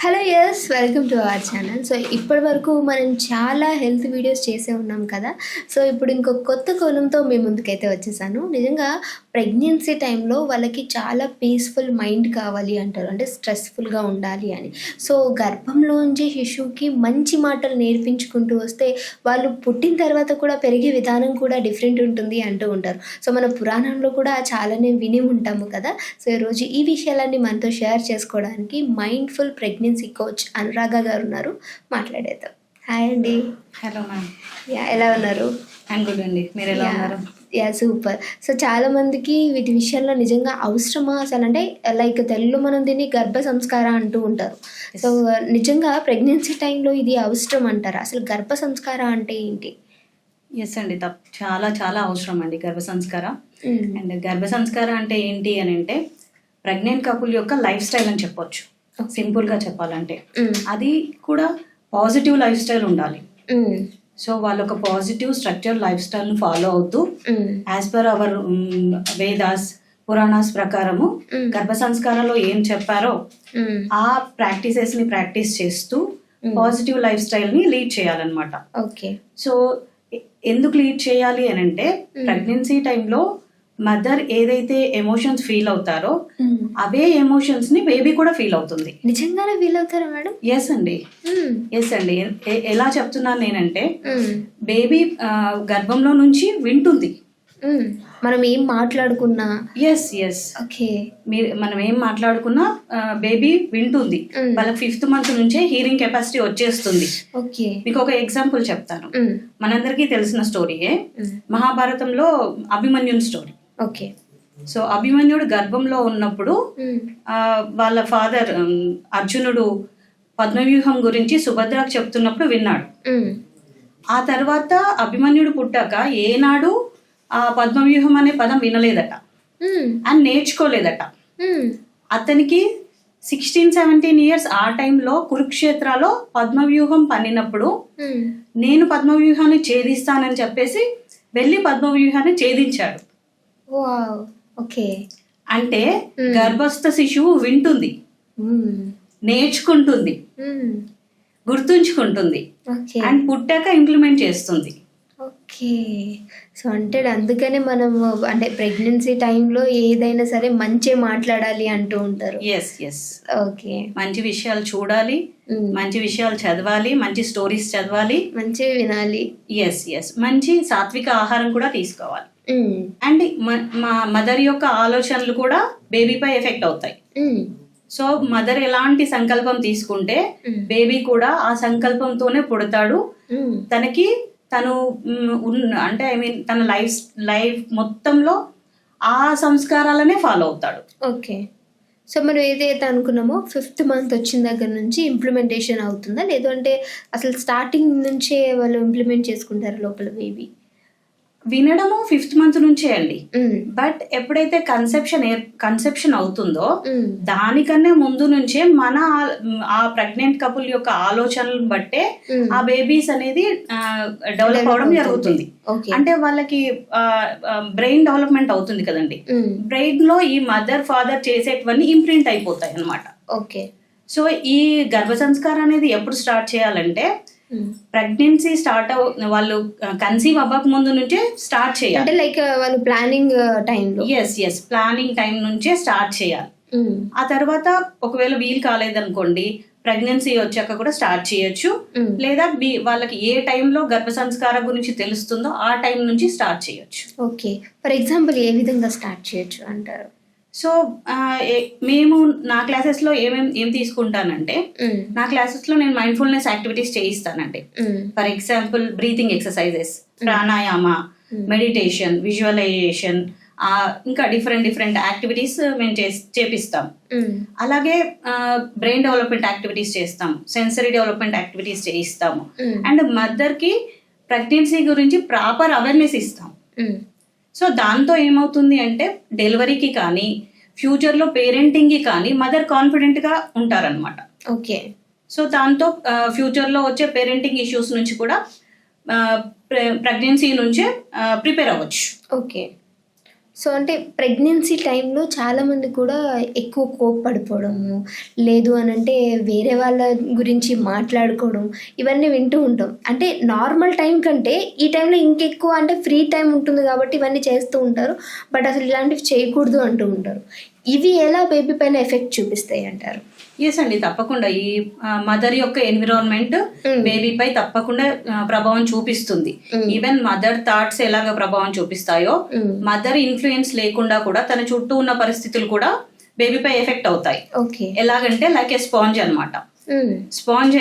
Hello yes welcome to our channel. So ఇప్పటి వరకు మనం చాలా హెల్త్ వీడియోస్ చేసే ఉన్నాం కదా. సో ఇప్పుడు ఇంకొక కొత్త కోణంతో మీ ముందుకైతే వచ్చేసాను. నిజంగా ప్రెగ్నెన్సీ టైంలో వాళ్ళకి చాలా పీస్ఫుల్ మైండ్ కావాలి అంటారు, అంటే స్ట్రెస్ఫుల్గా ఉండాలి అని. సో గర్భంలోంచి శిశువుకి మంచి మాటలు నేర్పించుకుంటూ వస్తే వాళ్ళు పుట్టిన తర్వాత కూడా పెరిగే విధానం కూడా డిఫరెంట్ ఉంటుంది అంటూ ఉంటారు. సో మన పురాణంలో కూడా చాలానే విని ఉంటాము కదా. సో ఈరోజు ఈ విషయాలన్నీ మనతో షేర్ చేసుకోవడానికి మైండ్ఫుల్ ప్రెగ్నెన్సీ కోచ్ అనురాగ గారు ఉన్నారు, మాట్లాడేద్దాం. హాయ్ అండి. Hello ma'am. ఎలా ఉన్నారు? ఐమ్ గుడ్ అండి, మీరు ఎలా ఉన్నారు? సూపర్. సో చాలామందికి వీటి విషయంలో నిజంగా అవసరమా అసలు, అంటే లైక్ తెలుగులో మనం దీన్ని గర్భ సంస్కార అంటూ ఉంటారు. సో నిజంగా ప్రెగ్నెన్సీ టైంలో ఇది అవసరం అంటారా? అసలు గర్భ సంస్కార అంటే ఏంటి? ఎస్ అండి, చాలా చాలా అవసరం అండి గర్భ సంస్కార. అండ్ గర్భ సంస్కార అంటే ఏంటి అని అంటే ప్రెగ్నెంట్ కపుల్ యొక్క లైఫ్ స్టైల్ అని చెప్పొచ్చు. సింపుల్గా చెప్పాలంటే అది కూడా పాజిటివ్ లైఫ్ స్టైల్ ఉండాలి. సో వాళ్ళు ఒక పాజిటివ్ స్ట్రక్చర్ లైఫ్ స్టైల్ను ఫాలో అవుతూ as per our Vedas Puranas ప్రకారము గర్భ సంస్కారంలో ఏం చెప్పారో ఆ ప్రాక్టీసెస్ ని ప్రాక్టీస్ చేస్తూ పాజిటివ్ లైఫ్ స్టైల్ ని లీడ్ చేయాలన్నమాట. ఓకే. సో ఎందుకు లీడ్ చేయాలి అని అంటే ప్రెగ్నెన్సీ టైంలో మదర్ ఏదైతే ఎమోషన్స్ ఫీల్ అవుతారో అవే ఎమోషన్స్ ని బేబీ కూడా ఫీల్ అవుతుంది. నిజంగానే ఫీల్ అవుతారా మేడం? ఎస్ అండి. ఎలా చెప్తున్నాను నేనంటే బేబీ గర్భంలో నుంచి వింటుంది మనం ఏం మాట్లాడుకున్నా. ఓకే. మనం ఏం మాట్లాడుకున్నా బేబీ వింటుంది. వాళ్ళకి 5th month నుంచే హీరింగ్ కెపాసిటీ వచ్చేస్తుంది. ఓకే. మీకు ఒక ఎగ్జాంపుల్ చెప్తాను. మనందరికీ తెలిసిన స్టోరీయే, మహాభారతంలో అభిమన్యుని స్టోరీ. ఓకే. సో అభిమన్యుడు గర్భంలో ఉన్నప్పుడు వాళ్ళ ఫాదర్ అర్జునుడు పద్మవ్యూహం గురించి సుభద్రకు చెప్తున్నప్పుడు విన్నాడు. ఆ తర్వాత అభిమన్యుడు పుట్టాక ఏనాడు ఆ పద్మవ్యూహం అనే పదం వినలేదట అని నేర్చుకోలేదట. అతనికి 16-17 years ఆ టైంలో కురుక్షేత్రాలో పద్మవ్యూహం పన్నినప్పుడు నేను పద్మవ్యూహాన్ని ఛేదిస్తానని చెప్పేసి వెళ్ళి పద్మవ్యూహాన్ని ఛేదించాడు. ఓకే. అంటే గర్భస్థ శిశువు వింటుంది, నేర్చుకుంటుంది, గుర్తుంచుకుంటుంది అండ్ పుట్టాక ఇంప్లిమెంట్ చేస్తుంది. ఓకే. సో అంటే అందుకనే మనము అంటే ప్రెగ్నెన్సీ టైంలో ఏదైనా సరే మంచి మాట్లాడాలి అంటూ ఉంటారు. ఎస్. ఓకే. మంచి విషయాలు చూడాలి, మంచి విషయాలు చదవాలి, మంచి స్టోరీస్ చదవాలి, మంచి వినాలి. ఎస్. మంచి సాత్విక ఆహారం కూడా తీసుకోవాలి. అండ్ మా మదర్ యొక్క ఆలోచనలు కూడా బేబీపై ఎఫెక్ట్ అవుతాయి. సో మదర్ ఎలాంటి సంకల్పం తీసుకుంటే బేబీ కూడా ఆ సంకల్పంతోనే పుడతాడు. తను అంటే తన లైఫ్ మొత్తంలో ఆ సంస్కారాలనే ఫాలో అవుతాడు. ఓకే. సో మనం ఏదైతే అనుకున్నామో 5th month వచ్చిన దగ్గర నుంచి ఇంప్లిమెంటేషన్ అవుతుందా, లేదు అంటే అసలు స్టార్టింగ్ నుంచే వాళ్ళు ఇంప్లిమెంట్ చేసుకుంటారు లోపల బేబీ? వినడము 5th month నుంచే అండి. బట్ ఎప్పుడైతే కన్సెప్షన్ అవుతుందో దానికన్నా ముందు నుంచే మన ఆ ప్రెగ్నెంట్ కపుల్ యొక్క ఆలోచనలను బట్టే ఆ బేబీస్ అనేది డెవలప్ అవడం జరుగుతుంది. అంటే వాళ్ళకి బ్రెయిన్ డెవలప్మెంట్ అవుతుంది కదండి. బ్రెయిన్ లో ఈ మదర్ ఫాదర్ చేసేటివన్నీ ఇంప్రింట్ అయిపోతాయి అన్నమాట. ఓకే. సో ఈ గర్భ సంస్కారం అనేది ఎప్పుడు స్టార్ట్ చేయాలంటే ప్రెగ్నెన్సీ వాళ్ళు కన్సీవ్ అవ్వక ముందు నుంచే స్టార్ట్ చేయాలి. అంటే లైక్ వాళ్ళు ప్లానింగ్ టైంలో. ఎస్ ప్లానింగ్ టైం నుంచే స్టార్ట్ చేయాలి. ఆ తర్వాత ఒకవేళ వీలు కాలేదనుకోండి ప్రెగ్నెన్సీ వచ్చాక కూడా స్టార్ట్ చేయొచ్చు. లేదా వాళ్ళకి ఏ టైంలో గర్భ సంస్కారం గురించి తెలుస్తుందో ఆ టైం నుంచి స్టార్ట్ చేయొచ్చు. ఓకే. ఫర్ ఎగ్జాంపుల్ ఏ విధంగా స్టార్ట్ చేయొచ్చు అంటారు? సో మేము నా క్లాసెస్లో ఏం తీసుకుంటానంటే నా క్లాసెస్లో నేను మైండ్ఫుల్నెస్ యాక్టివిటీస్ చేయిస్తానండి. For example breathing exercises, pranayama, meditation, visualisation, ఇంకా డిఫరెంట్ యాక్టివిటీస్ మేము చేపిస్తాం. అలాగే బ్రెయిన్ డెవలప్మెంట్ యాక్టివిటీస్ చేస్తాం, సెన్సరీ డెవలప్మెంట్ యాక్టివిటీస్ చేయిస్తాము. అండ్ మదర్కి ప్రెగ్నెన్సీ గురించి ప్రాపర్ అవేర్నెస్ ఇస్తాం. సో దాంతో ఏమవుతుంది అంటే డెలివరీకి కానీ ఫ్యూచర్లో పేరెంటింగ్కి కానీ మదర్ కాన్ఫిడెంట్గా ఉంటారనమాట. ఓకే. సో దాంతో ఫ్యూచర్లో వచ్చే పేరెంటింగ్ ఇష్యూస్ నుంచి కూడా ప్రెగ్నెన్సీ నుంచే ప్రిపేర్ అవ్వచ్చు. ఓకే. సో అంటే ప్రెగ్నెన్సీ టైంలో చాలామంది కూడా ఎక్కువ కోప్పడిపోవడము, లేదు అనంటే వేరే వాళ్ళ గురించి మాట్లాడుకోవడం, ఇవన్నీ వింటూ ఉంటాం. అంటే నార్మల్ టైం కంటే ఈ టైంలో ఇంకెక్కువ అంటే ఫ్రీ టైం ఉంటుంది కాబట్టి ఇవన్నీ చేస్తూ ఉంటారు. బట్ అసలు ఇలాంటివి చేయకూడదు అంటూ ఉంటారు. ఇవి ఎలా బేబీ పైన ఎఫెక్ట్ చూపిస్తాయి అంటారు? ఎస్ అండి, తప్పకుండా ఈ మదర్ యొక్క ఎన్విరాన్మెంట్ బేబీపై తప్పకుండా ప్రభావం చూపిస్తుంది. ఈవెన్ మదర్ థాట్స్ ఎలాగ ప్రభావం చూపిస్తాయో, మదర్ ఇన్ఫ్లుయెన్స్ లేకుండా కూడా తన చుట్టూ ఉన్న పరిస్థితులు కూడా బేబీపై ఎఫెక్ట్ అవుతాయి. ఎలాగంటే లైక్ ఏ స్పాంజ్ అనమాట. స్పాంజ్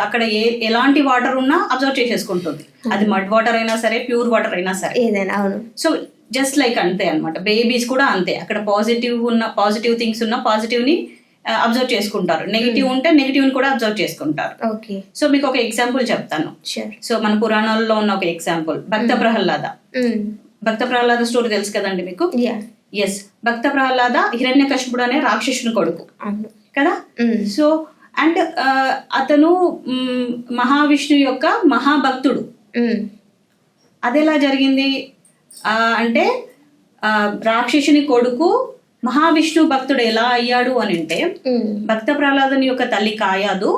అక్కడ ఎలాంటి వాటర్ ఉన్నా అబ్జర్వ్ చేసేసుకుంటుంది. అది మడ్ వాటర్ అయినా సరే, ప్యూర్ వాటర్ అయినా సరే. సో జస్ట్ లైక్ అంతే అనమాట. బేబీస్ కూడా అంతే. అక్కడ పాజిటివ్ థింగ్స్ ఉన్న పాజిటివ్ ని అబ్జర్వ్ చేసుకుంటారు, నెగిటివ్ ఉంటే నెగిటివ్ ని కూడా అబ్జర్వ్ చేసుకుంటారు. సో మీకు ఒక ఎగ్జాంపుల్ చెప్తాను. సో మన పురాణాల్లో ఉన్న ఒక ఎగ్జాంపుల్ భక్త ప్రహ్లాద. భక్త ప్రహ్లాద స్టోరీ తెలుసు కదండి మీకు? ఎస్, భక్త ప్రహ్లాద హిరణ్యకశిపుడు అనే రాక్షసుని కొడుకు కదా. సో అండ్ అతను మహావిష్ణు యొక్క మహాభక్తుడు. అదెలా జరిగింది అంటే రాక్షసుని కొడుకు మహావిష్ణు భక్తుడు ఎలా అయ్యాడు అని అంటే, భక్త ప్రహ్లాదుని యొక్క తల్లి కాయాదు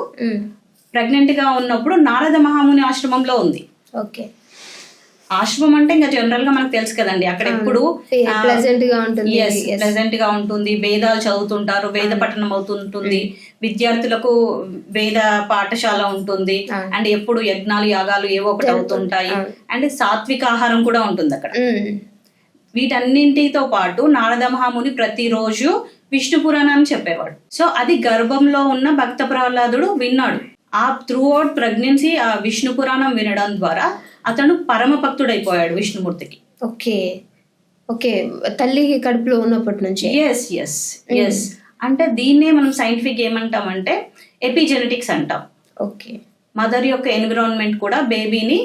ప్రెగ్నెంట్ గా ఉన్నప్పుడు నారద మహాముని ఆశ్రమంలో ఉంది. ఆశ్రమం అంటే ఇంకా జనరల్ గా మనకు తెలుసు కదండి, అక్కడ ఎప్పుడు ప్లెజెంట్ గా ఉంటుంది. వేదాలు చదువుతుంటారు, వేద పఠనం అవుతుంటుంది, విద్యార్థులకు వేద పాఠశాల ఉంటుంది, అండ్ ఎప్పుడు యజ్ఞాలు యాగాలు ఏవో ఒకటి అవుతుంటాయి, అండ్ సాత్విక ఆహారం కూడా ఉంటుంది అక్కడ. వీటన్నింటితో పాటు నారద మహాముని ప్రతిరోజు విష్ణు పురాణాన్ని చెప్పేవాడు. సో అది గర్భంలో ఉన్న భక్త ప్రహ్లాదుడు విన్నాడు. ఆ త్రూ అవుట్ ప్రెగ్నెన్సీ ఆ విష్ణు పురాణం వినడం ద్వారా అతను పరమ భక్తుడైపోయాడు విష్ణుమూర్తికి. ఓకే, తల్లి కడుపులో ఉన్నప్పటి నుంచి. ఎస్ అంటే దీన్నే మనం సైంటిఫిక్ ఏమంటామంటే ఎపిజెనెటిక్స్ అంటాం. మదర్ యొక్క ఎన్విరాన్మెంట్ కూడా బేబీని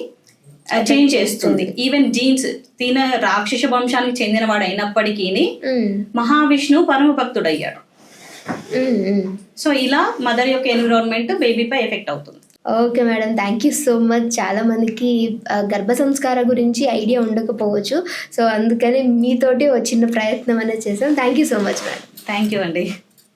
చేంజ్ చేస్తుంది. ఈవెన్ జీన్స్, తిన రాక్షస వంశానికి చెందిన వాడు అయినప్పటికీ మహావిష్ణు పరమ భక్తుడయ్యాడు. సో ఇలా మదర్ యొక్క ఎన్విరాన్మెంట్ బేబీపై ఎఫెక్ట్ అవుతుంది. Okay madam, thank you so much. చాలా మందికి గర్భ సంస్కార గురించి ఐడియా ఉండకపోవచ్చు, సో అందుకని మీతోటి ఒక చిన్న ప్రయత్నం అనేది చేసాం. Thank you so much madam. Thank you అండి.